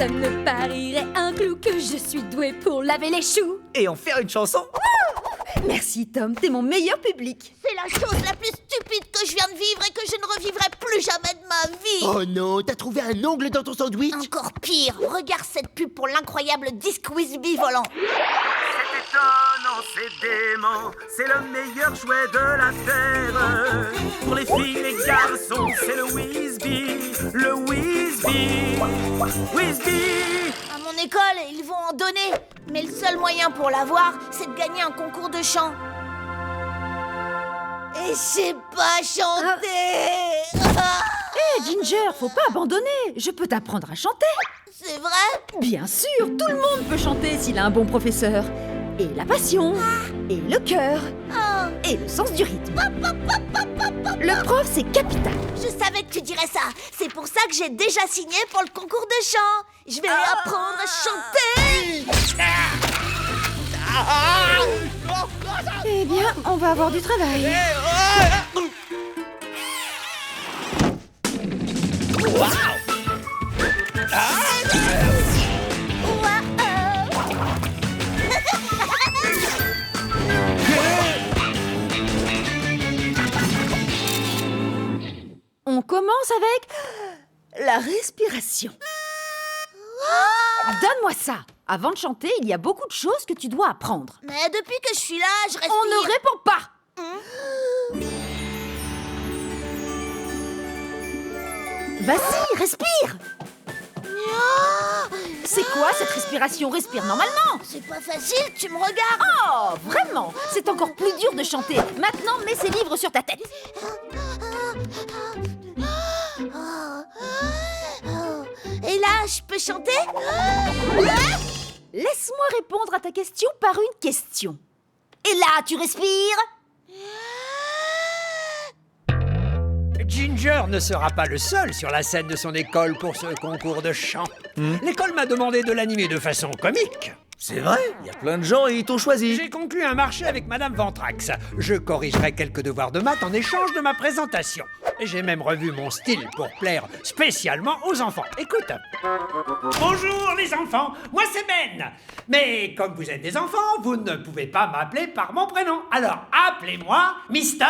Personne ne parierait un clou que je suis douée pour laver les choux. Et en faire une chanson? Merci Tom, t'es mon meilleur public. C'est la chose la plus stupide que je viens de vivre et que je ne revivrai plus jamais de ma vie. Oh non, t'as trouvé un ongle dans ton sandwich? Encore pire, regarde cette pub pour l'incroyable disque Whizbee volant. C'est étonnant, c'est dément, c'est le meilleur jouet de la terre. Pour les filles, les garçons, c'est le Whizbee, le Whizbee, Whizbee. À mon école, ils vont en donner. Mais le seul moyen pour l'avoir, c'est de gagner un concours de chant. Et je sais pas chanter. Hé Ginger, faut pas abandonner. Je peux t'apprendre à chanter. C'est vrai? Bien sûr, tout le monde peut chanter s'il a un bon professeur. Et la passion, et le cœur, et le sens du rythme. Le prof, c'est capital. Je savais que tu dirais ça. C'est pour ça que j'ai déjà signé pour le concours de chant. Je vais apprendre à chanter. Eh bien, on va avoir du travail. On commence avec la respiration. Donne-moi ça. Avant de chanter, il y a beaucoup de choses que tu dois apprendre. Mais depuis que je suis là, je respire. On ne répond pas. Vas-y, respire. C'est quoi cette respiration? Respire normalement. C'est pas facile, tu me regardes. Oh, vraiment? C'est encore plus dur de chanter. Maintenant, mets ces livres sur ta tête. Et là, je peux chanter? Laisse-moi répondre à ta question par une question. Et là, tu respires? Ginger ne sera pas le seul sur la scène de son école pour ce concours de chant. L'école m'a demandé de l'animer de façon comique. C'est vrai, il y a plein de gens et ils t'ont choisi. J'ai conclu un marché avec Madame Ventrax. Je corrigerai quelques devoirs de maths en échange de ma présentation. Et j'ai même revu mon style pour plaire spécialement aux enfants. Écoute. Bonjour les enfants, moi c'est Ben. Mais comme vous êtes des enfants, vous ne pouvez pas m'appeler par mon prénom. Alors appelez-moi Mister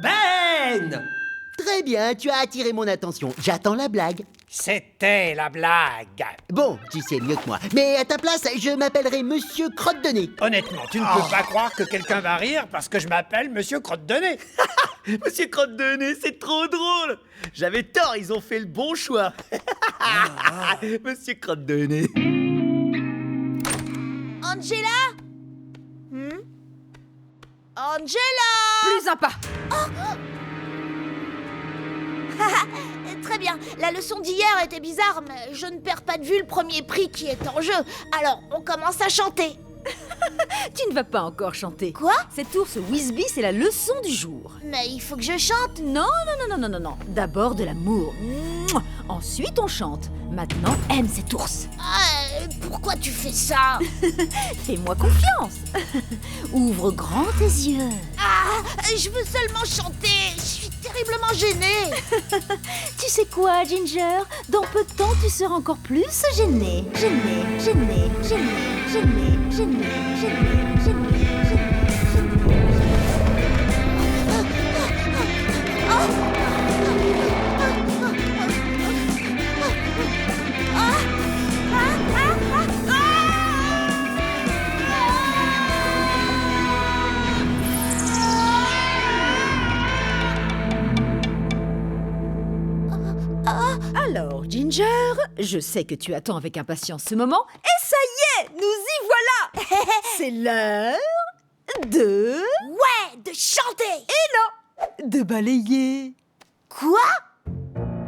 Ben. Très bien, tu as attiré mon attention. J'attends la blague. C'était la blague. Bon, tu sais mieux que moi. Mais à ta place, je m'appellerai Monsieur Crotte de Nez. Honnêtement, tu ne peux pas croire que quelqu'un va rire parce que je m'appelle Monsieur Crotte de Nez. Monsieur Crotte de Nez, c'est trop drôle. J'avais tort, ils ont fait le bon choix. Monsieur Crotte de Nez. Angela? Angela? Plus un pas. Très bien, la leçon d'hier était bizarre, mais je ne perds pas de vue le premier prix qui est en jeu. Alors, on commence à chanter. Tu ne vas pas encore chanter. Quoi? Cet ours Whizbee, c'est la leçon du jour. Mais il faut que je chante. Non. D'abord de l'amour. Mouah. Ensuite, on chante. Maintenant, aime cet ours. Pourquoi tu fais ça? Fais-moi confiance. Ouvre grand tes yeux. Je veux seulement chanter. Je suis terriblement gênée. Tu sais quoi, Ginger? Dans peu de temps, tu seras encore plus gênée. Gênée. Alors, Ginger, je sais que tu attends avec impatience ce moment, et ça y est, nous y voilà. C'est l'heure de... Ouais, de chanter. Et non, de balayer. Quoi?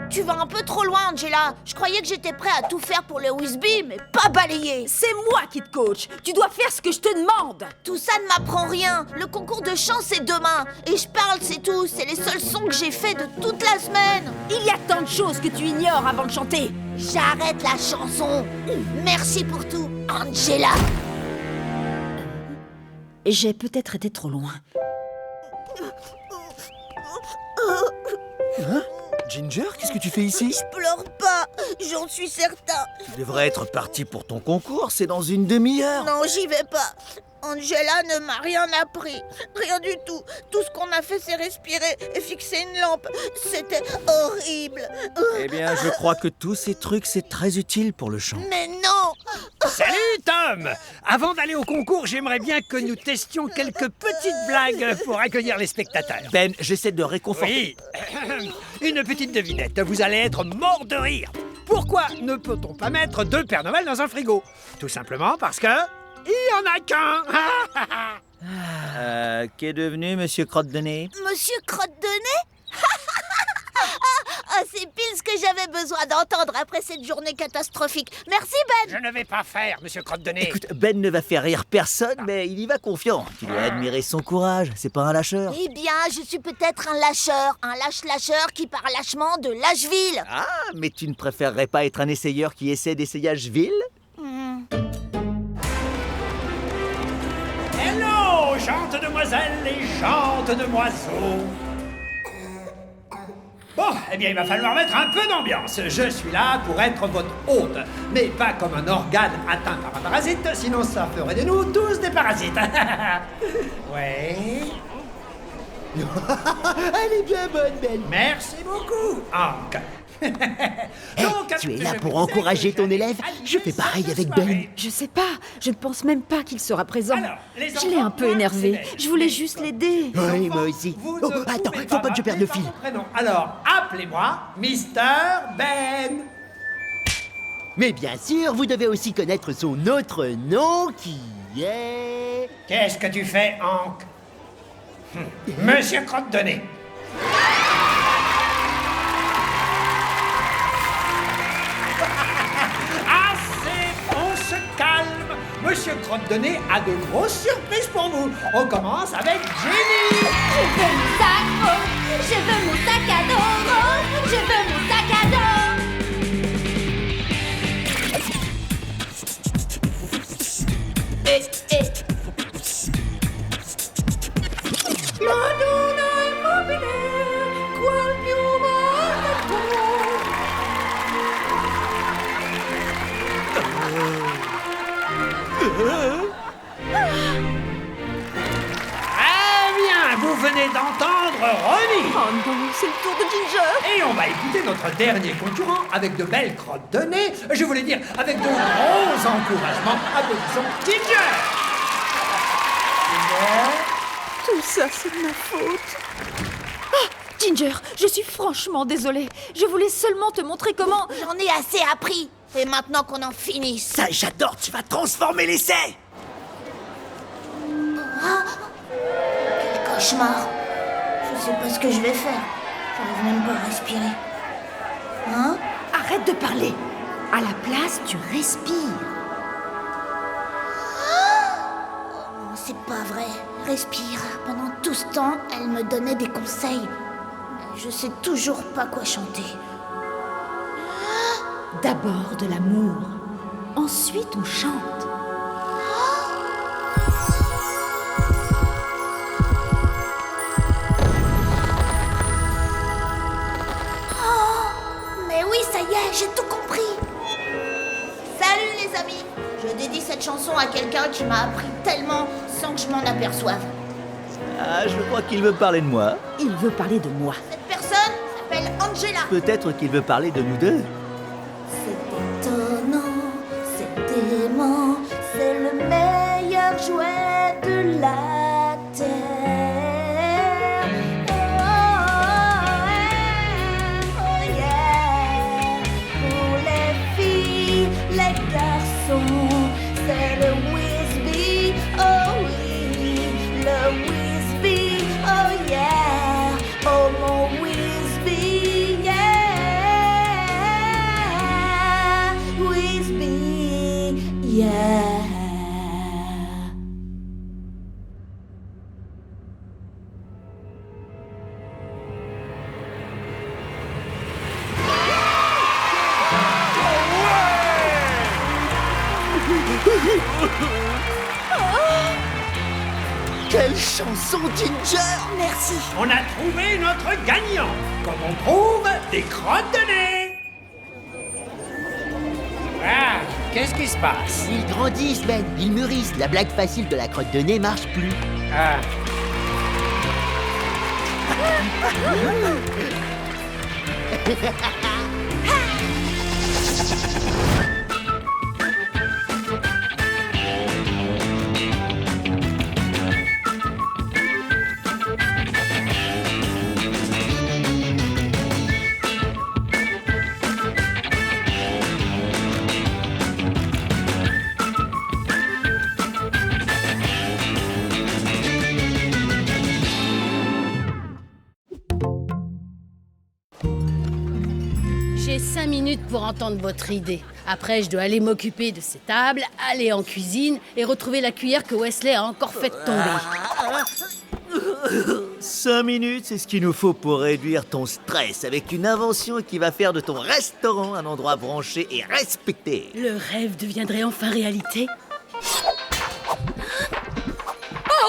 Tu vas un peu trop loin, Angela. Je croyais que j'étais prêt à tout faire pour le Whizbee, mais pas balayer. C'est moi qui te coach. Tu dois faire ce que je te demande. Tout ça ne m'apprend rien. Le concours de chant, c'est demain. Et je parle, c'est tout. C'est les seuls sons que j'ai faits de toute la semaine. Il y a tant de choses que tu ignores avant de chanter. J'arrête la chanson. Merci pour tout, Angela. J'ai peut-être été trop loin. Ginger, qu'est-ce que tu fais ici? Je pleure pas. j'en suis certain. Tu devrais être parti pour ton concours, c'est dans une demi-heure. Non, j'y vais pas. Angela ne m'a rien appris. Rien du tout. Tout ce qu'on a fait, c'est respirer et fixer une lampe. C'était horrible. Eh bien, je crois que tous ces trucs, c'est très utile pour le chant. Mais non! Salut Tom! Avant d'aller au concours, j'aimerais bien que nous testions quelques petites blagues pour accueillir les spectateurs. Ben, j'essaie de réconforter. Oui, une petite devinette, vous allez être mort de rire. Pourquoi ne peut-on pas mettre 2 Pères Noël dans un frigo? Tout simplement parce que... il n'y en a qu'un. Qu'est devenu Monsieur Crotte-de-Nez? Monsieur Crotte-de-Nez? Ah, c'est pile ce que j'avais besoin d'entendre après cette journée catastrophique. Merci, Ben. Je ne vais pas faire, monsieur Crotte-de-Nez. Écoute, Ben ne va faire rire personne, mais il y va confiant. Tu dois admirer son courage, c'est pas un lâcheur. Eh bien, je suis peut-être un lâcheur. Un lâche-lâcheur qui part lâchement de Lâcheville. Ah, mais tu ne préférerais pas être un essayeur qui essaie d'essayage vil? Hello, gentes demoiselles et gentes demoiseaux. Bon, eh bien, il va falloir mettre un peu d'ambiance. Je suis là pour être votre hôte, mais pas comme un organe atteint par un parasite, sinon ça ferait de nous tous des parasites. Ouais. Elle est bien bonne, Ben. Merci beaucoup, Hank. Tu es là pour encourager ton élève? Je fais pareil avec Ben. Je sais pas, je ne pense même pas qu'il sera présent. Alors, les Je l'ai un peu enfants, énervé. moi, Je voulais juste l'aider. Oui, moi aussi. Vous Oh, ne attends, pouvez faut pas que je perde le m'appeler fil. par mon prénom. Alors, appelez-moi Mr. Ben. Mais bien sûr, vous devez aussi connaître son autre nom qui est... Qu'est-ce que tu fais, Hank? Monsieur Crotte-de-Nez. Assez, on se calme. Monsieur Crotte-de-Nez a de grosses surprises pour vous. On commence avec Jenny. Je veux mon sac rose. Je veux mon sac à dos rose. Je veux mon sac à dos. La luna immobile, qual piuma Très bien, vous venez d'entendre Ronnie. Oh non, c'est le tour de Ginger. Et on va écouter notre dernier concurrent avec de belles crottes de nez. Je voulais dire avec de gros encouragements. Applaudissons Ginger. Tout ça, c'est de ma faute. Ah, Ginger, je suis franchement désolée. Je voulais seulement te montrer comment... J'en ai assez appris. Et maintenant qu'on en finisse. Ça, j'adore, tu vas transformer l'essai. Quel cauchemar. Je sais pas ce que je vais faire. J'arrive même pas à respirer. Hein? Arrête de parler. À la place, tu respires. Non, c'est pas vrai. Respire. Pendant tout ce temps, elle me donnait des conseils. Mais je sais toujours pas quoi chanter. D'abord de l'amour. Ensuite, on chante. Mais oui, ça y est, j'ai tout compris. Salut les amis. Je dédie cette chanson à quelqu'un qui m'a appris tellement sans que je m'en aperçoive. Ah, je crois qu'il veut parler de moi. Il veut parler de moi. Cette personne s'appelle Angela. Peut-être qu'il veut parler de nous deux. C'est étonnant, c'est aimant, c'est le meilleur jouet de la terre. Oh yeah. Pour les filles, les garçons, c'est le Whizbee. Oh oui, le Whizbee. Oh yeah, oh mon Whizbee, yeah. Whizbee, yeah. Quelle chanson, Ginger! Merci. On a trouvé notre gagnant, comme on trouve des crottes de nez. Qu'est-ce qui se passe? Ils grandissent, Ben. Ils mûrissent. La blague facile de la crotte de nez marche plus. Ah. J'ai 5 minutes pour entendre votre idée. Après, je dois aller m'occuper de ces tables, aller en cuisine et retrouver la cuillère que Wesley a encore fait tomber. 5 minutes, c'est ce qu'il nous faut pour réduire ton stress avec une invention qui va faire de ton restaurant un endroit branché et respecté. Le rêve deviendrait enfin réalité.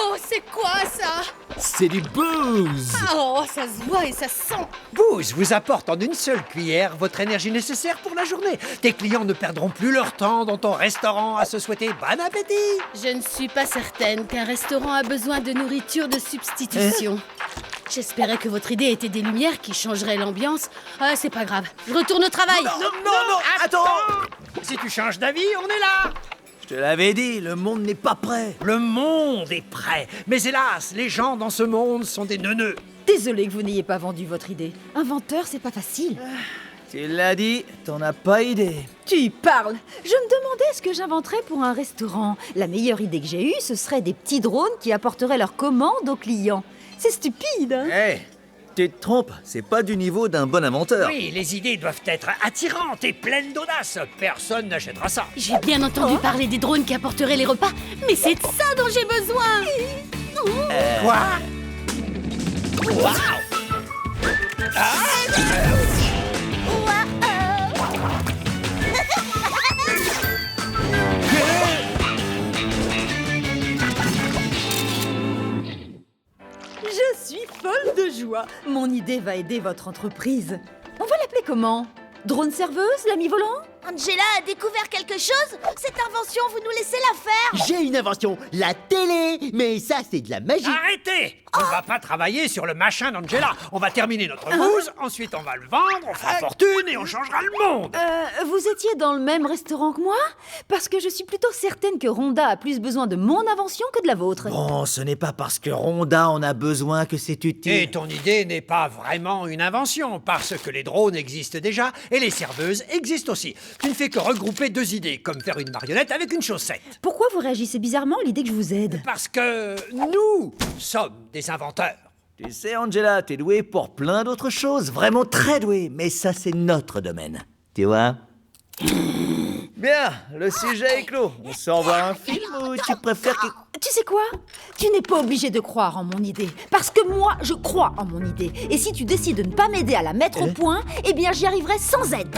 Oh, c'est quoi ça? C'est du booze. Oh, ça se voit et ça se sent. Booze vous apporte en une seule cuillère votre énergie nécessaire pour la journée. Tes clients ne perdront plus leur temps dans ton restaurant à se souhaiter bon appétit. Je ne suis pas certaine qu'un restaurant a besoin de nourriture de substitution. J'espérais que votre idée était des lumières qui changeraient l'ambiance. Ah, c'est pas grave. Je retourne au travail. Non, attends. Si tu changes d'avis, on est là. Je te l'avais dit, le monde n'est pas prêt. Le monde est prêt. Mais hélas, les gens dans ce monde sont des neuneux. Désolé que vous n'ayez pas vendu votre idée. Inventeur, c'est pas facile. Tu l'as dit, t'en as pas idée. Tu parles. Je me demandais ce que j'inventerais pour un restaurant. La meilleure idée que j'ai eue, ce serait des petits drones qui apporteraient leurs commandes aux clients. C'est stupide, hein? Hé, tu te trompes, c'est pas du niveau d'un bon inventeur. Oui, les idées doivent être attirantes et pleines d'audace. Personne n'achètera ça. J'ai bien entendu parler des drones qui apporteraient les repas, mais c'est de ça dont j'ai besoin. Quoi? Waouh! Je suis folle de joie. Mon idée va aider votre entreprise. On va l'appeler comment? Drone serveuse, l'ami volant? Angela a découvert quelque chose? Cette invention, vous nous laissez la faire? J'ai une invention, la télé. Mais ça, c'est de la magie. Arrêtez! On va pas travailler sur le machin d'Angela. On va terminer notre bouse, ensuite on va le vendre, on fera fortune et on changera le monde. Vous étiez dans le même restaurant que moi? Parce que je suis plutôt certaine que Rhonda a plus besoin de mon invention que de la vôtre. Bon, ce n'est pas parce que Rhonda en a besoin que c'est utile. Et ton idée n'est pas vraiment une invention, parce que les drones existent déjà et les serveuses existent aussi. Tu ne fais que regrouper deux idées, comme faire une marionnette avec une chaussette. Pourquoi vous réagissez bizarrement à l'idée que je vous aide? Parce que nous sommes des inventeurs. Tu sais, Angela, t'es douée pour plein d'autres choses, vraiment très douée, mais ça, c'est notre domaine. Tu vois? Bien, le sujet est clos. On sort voir un film ou tu préfères que... Tu sais quoi? Tu n'es pas obligé de croire en mon idée. Parce que moi, je crois en mon idée. Et si tu décides de ne pas m'aider à la mettre au point, eh bien, j'y arriverai sans aide.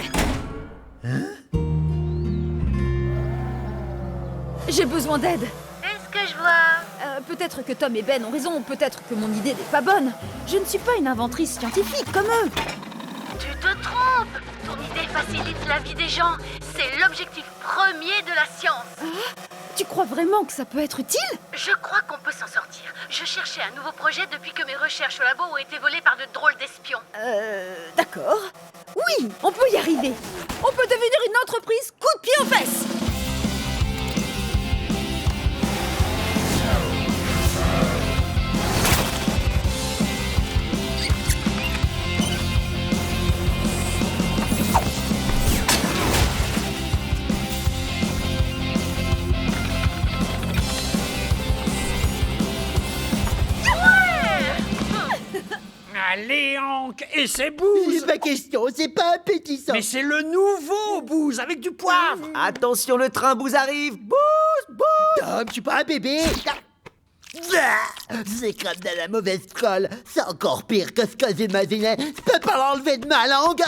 J'ai besoin d'aide. Est-ce que je vois? Peut-être que Tom et Ben ont raison, peut-être que mon idée n'est pas bonne. Je ne suis pas une inventrice scientifique comme eux. Tu te trompes! Ton idée facilite la vie des gens. C'est l'objectif premier de la science. Tu crois vraiment que ça peut être utile? Je crois qu'on peut s'en sortir. Je cherchais un nouveau projet depuis que mes recherches au labo ont été volées par de drôles d'espions. D'accord. Oui, on peut y arriver. On peut devenir une entreprise coup de pied aux fesses. Allez, Hank, et c'est C'est bouse. pas question, c'est pas appétissant. Mais c'est le nouveau bouse avec du poivre. Attention, le train bouse arrive. Bouse, bouse. Tom, je suis pas un bébé. C'est comme de la mauvaise colle. C'est encore pire que ce que j'imaginais. Je peux pas l'enlever de ma langue.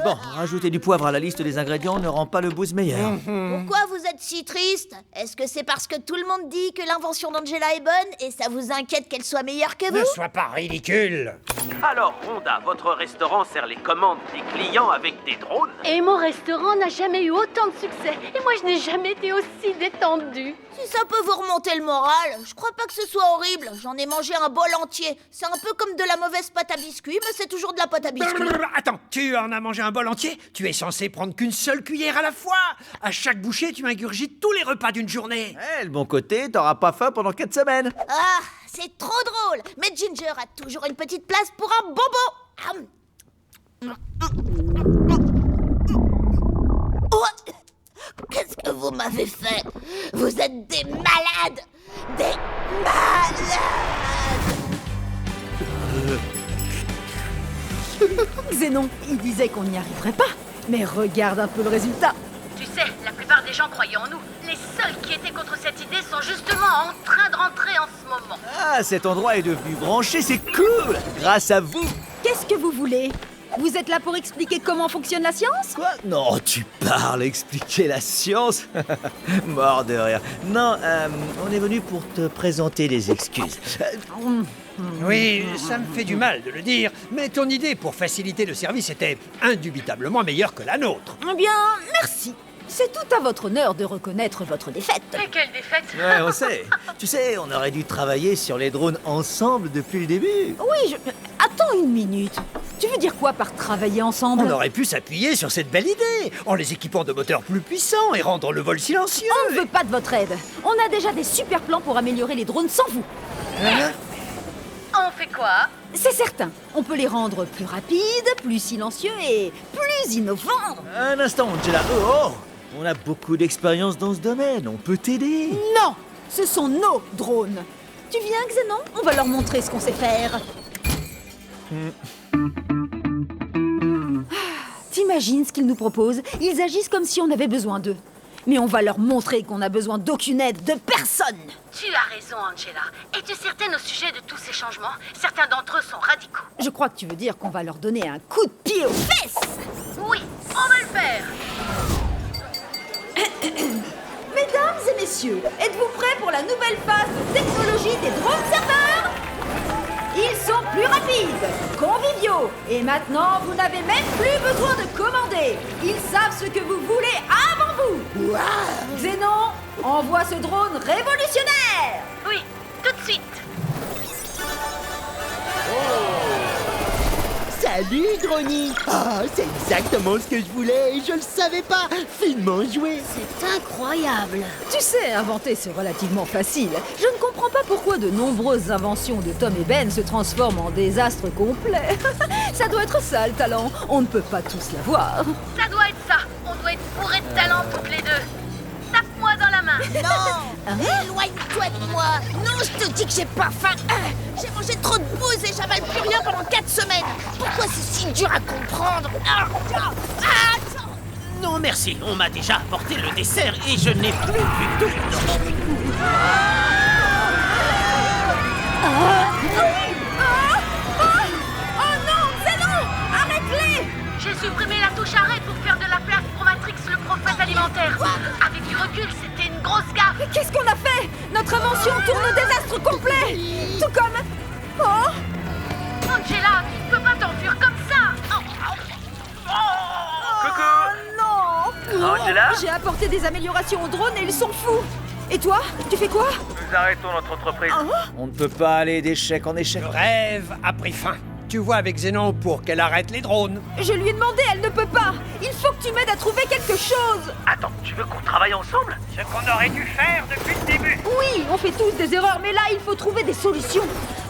Bon, rajouter du poivre à la liste des ingrédients ne rend pas le boost meilleur. Pourquoi vous êtes si triste? Est-ce que c'est parce que tout le monde dit que l'invention d'Angela est bonne et ça vous inquiète qu'elle soit meilleure que Ne vous? sois pas ridicule. Alors, Rhonda, votre restaurant sert les commandes des clients avec des drones? Et mon restaurant n'a jamais eu autant de succès. Et moi, je n'ai jamais été aussi détendue. Si ça peut vous remonter le moral, je crois pas que ce soit horrible. J'en ai mangé un bol entier. C'est un peu comme de la mauvaise pâte à biscuits, mais c'est toujours de la pâte à biscuits. Attends, tu en as mangé un bol entier? Tu es censé prendre qu'une seule cuillère à la fois. À chaque bouchée, tu ingurgites tous les repas d'une journée. Eh, le bon côté, t'auras pas faim pendant 4 semaines. Ah, c'est trop drôle. Mais Ginger a toujours une petite place pour un bobo. Oh, qu'est-ce que vous m'avez fait? Vous êtes des malades. Des malades. Xénon, il disait qu'on n'y arriverait pas. Mais regarde un peu le résultat. Tu sais, la plupart des gens croyaient en nous. Les seuls qui étaient contre cette idée sont justement en train de rentrer en ce moment. Ah, cet endroit est devenu branché, c'est cool. Grâce à vous. Qu'est-ce que vous voulez? Vous êtes là pour expliquer comment fonctionne la science? Quoi? Non, tu parles, expliquer la science. Mort de rire. Non, on est venu pour te présenter des excuses. Oui, ça me fait du mal de le dire, mais ton idée pour faciliter le service était indubitablement meilleure que la nôtre. Eh bien, merci. C'est tout à votre honneur de reconnaître votre défaite. Et quelle défaite! Ouais, on sait. Tu sais, on aurait dû travailler sur les drones ensemble depuis le début. Oui, Attends une minute. Tu veux dire quoi par travailler ensemble? On aurait pu s'appuyer sur cette belle idée, en les équipant de moteurs plus puissants et rendre le vol silencieux. On ne veut pas de votre aide. On a déjà des super plans pour améliorer les drones sans vous. On fait quoi? C'est certain. On peut les rendre plus rapides, plus silencieux et plus innovants. Un instant, Angela. Oh, on a beaucoup d'expérience dans ce domaine. On peut t'aider. Non, ce sont nos drones. Tu viens, Xénon? On va leur montrer ce qu'on sait faire. T'imagines ce qu'ils nous proposent? Ils agissent comme si on avait besoin d'eux. Mais on va leur montrer qu'on n'a besoin d'aucune aide de personne. Tu as raison, Angela. Es-tu certaine au sujet de tous ces changements? Certains d'entre eux sont radicaux. Je crois que tu veux dire qu'on va leur donner un coup de pied aux fesses. Oui, on va le faire. Mesdames et messieurs, êtes-vous prêts pour la nouvelle phase de technologie des drones serveurs? Ils sont plus rapides, conviviaux, et maintenant vous n'avez même plus besoin de commander. Ils savent ce que vous voulez avant vous. Xénon, envoie ce drone révolutionnaire. Oui, tout de suite. Salut, Drony. Ah, c'est exactement ce que je voulais et je le savais pas. Finement joué. C'est incroyable. Tu sais, inventer, c'est relativement facile. Je ne comprends pas pourquoi de nombreuses inventions de Tom et Ben se transforment en désastres complets. Ça doit être ça, le talent. On ne peut pas tous l'avoir. Ça doit être ça. On doit être bourrés de talent toutes les deux. Tape-moi dans la main. Non, éloigne-toi de moi. Non, je te dis que j'ai pas faim. J'ai mangé trop de bouse et j'avale plus rien pendant 4 semaines. Pourquoi c'est si dur à comprendre? Non, merci. On m'a déjà apporté le dessert et je n'ai plus du tout. Oh non, Xénon, arrête-les! J'ai supprimé la touche arrêt pour faire de la place pour Matrix, le prophète alimentaire. Avec du recul, c'était une grosse gaffe. Mais qu'est-ce qu'on a fait? Notre invention tourne au désastre complet. Tout comme... Oh! Angela, tu ne peux pas t'enfuir comme ça. Oh non! Angela? J'ai apporté des améliorations aux drones et ils sont fous. Et toi, tu fais quoi? Nous arrêtons notre entreprise. On ne peut pas aller d'échec en échec. Le rêve a pris fin. Tu vois avec Xénon pour qu'elle arrête les drones. Je lui ai demandé, elle ne peut pas. Il faut que tu m'aides à trouver quelque chose. Attends, tu veux qu'on travaille ensemble? Ce qu'on aurait dû faire depuis le début. Oui, on fait tous des erreurs, mais là, il faut trouver des solutions.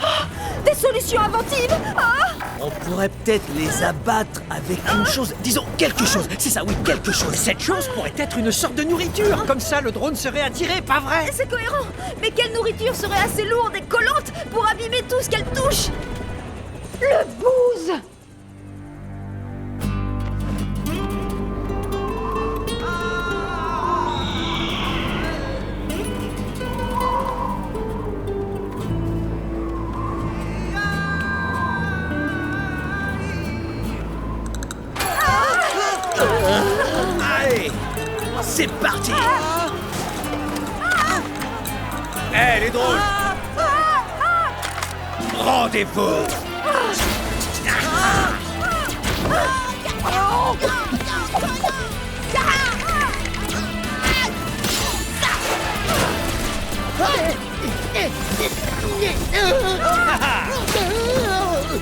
Ah, des solutions inventives. Ah! On pourrait peut-être les abattre avec une chose. Disons, quelque chose. C'est ça, oui, quelque chose. Cette chose pourrait être une sorte de nourriture. Comme ça, le drone serait attiré, pas vrai? C'est cohérent. Mais quelle nourriture serait assez lourde et collante pour abîmer tout ce qu'elle touche? Le booze! Allez, c'est parti. Elle est drôle. Rendez-vous.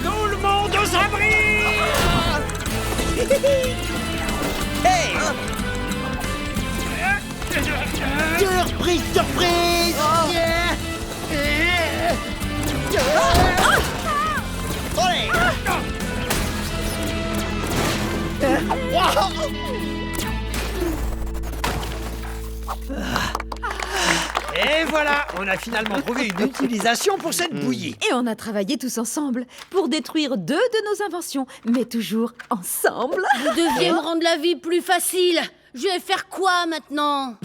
Tout le monde aux abris. Hey! Surprise, surprise! Et voilà, on a finalement trouvé une utilisation pour cette bouillie. Et on a travaillé tous ensemble pour détruire 2 de nos inventions, mais toujours ensemble. Vous deviez me rendre la vie plus facile. Je vais faire quoi maintenant?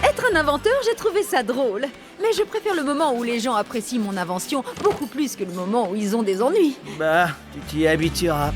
Être un inventeur, j'ai trouvé ça drôle. Mais je préfère le moment où les gens apprécient mon invention beaucoup plus que le moment où ils ont des ennuis. Bah, tu t'y habitueras.